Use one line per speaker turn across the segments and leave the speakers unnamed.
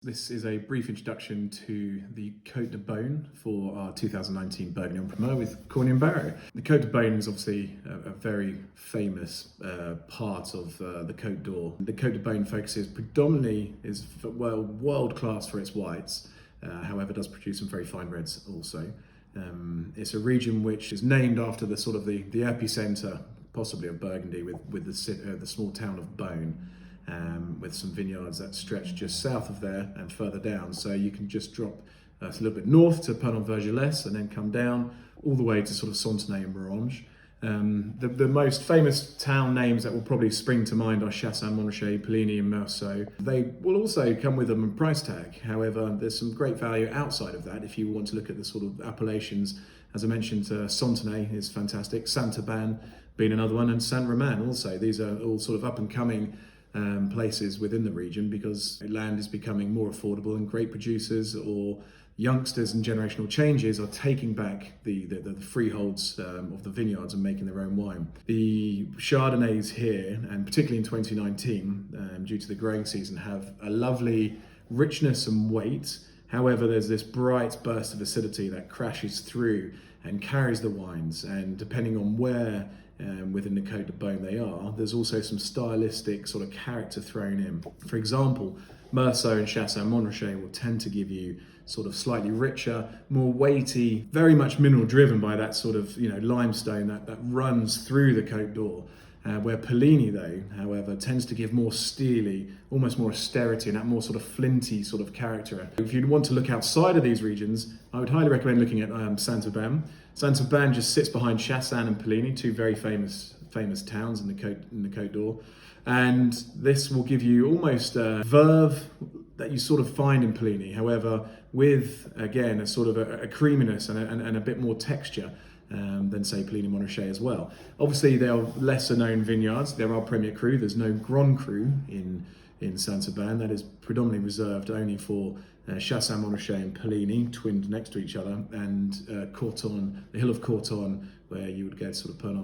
This is a brief introduction to the Côte de Beaune for our 2019 Burgundy Primeur with Corney Barrow. The Côte de Beaune is obviously a very famous part of the Côte d'Or. The Côte de Beaune focuses predominantly, is world class for its whites, however does produce some very fine reds also. It's a region which is named after the sort of the epicenter, possibly of Burgundy, with the small town of Beaune. With some vineyards that stretch just south of there and further down. So you can just drop a little bit north to Primeur and then come down all the way to sort of Sontenay and Morange. The most famous town names that will probably spring to mind are Chassaing, Montrachet, Poligny and Meursault. They will also come with them a price tag. However, there's some great value outside of that if you want to look at the sort of appellations. As I mentioned, Sontenay is fantastic, Saint-Aubin being another one, and Saint-Romain also. These are all sort of up and coming places within the region because land is becoming more affordable and great producers or youngsters and generational changes are taking back the freeholds of the vineyards and making their own wine. The Chardonnays here, and particularly in 2019, due to the growing season, have a lovely richness and weight. However, there's this bright burst of acidity that crashes through and carries the wines, and depending on where within the Côte de Beaune they are, there's also some stylistic sort of character thrown in. For example, Meursault and Chassaing Montrachet will tend to give you sort of slightly richer, more weighty, very much mineral driven by that sort of limestone that runs through the Côte d'Or. Where Poligny though, however, tends to give more steely, almost more austerity and that more sort of flinty sort of character. If you'd want to look outside of these regions, I would highly recommend looking at Saint-Aubin. Saint-Aubin just sits behind Chassaing and Poligny, two very famous towns in the Côte d'Or. And this will give you almost a verve that you sort of find in Poligny, however, with, again, a sort of a creaminess and a bit more texture. Than say Poligny Montrachet as well. Obviously, they are lesser known vineyards. There are Premier Cru. There's no Grand Cru in Saint-Aubin. That is predominantly reserved only for Chassaing Montrachet and Poligny, twinned next to each other, and Corton, the hill of Corton, where you would get sort of Primeur.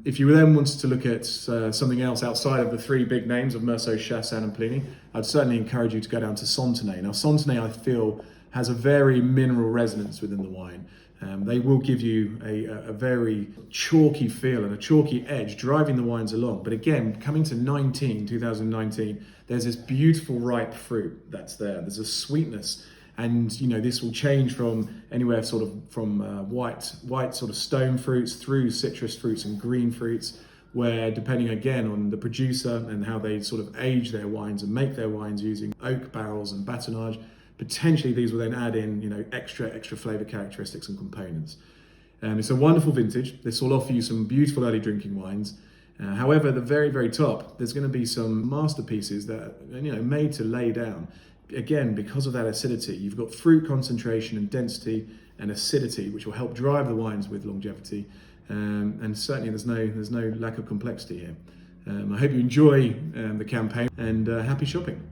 If you then wanted to look at something else outside of the three big names of Meursault, Chassaing and Poligny, I'd certainly encourage you to go down to Sontenay. Now, Sontenay, I feel, has a very mineral resonance within the wine. They will give you a very chalky feel and a chalky edge driving the wines along. But again, coming to 2019, there's this beautiful ripe fruit that's there. There's a sweetness. And this will change from anywhere from white sort of stone fruits through citrus fruits and green fruits, where depending again on the producer and how they sort of age their wines and make their wines using oak barrels and batonnage, potentially these will then add in extra flavor characteristics and components. It's a wonderful vintage. This will offer you some beautiful early drinking wines. However, at the very, very top, there's going to be some masterpieces that are made to lay down. Again, because of that acidity, you've got fruit concentration and density and acidity, which will help drive the wines with longevity. And certainly there's no lack of complexity here. I hope you enjoy the campaign and happy shopping.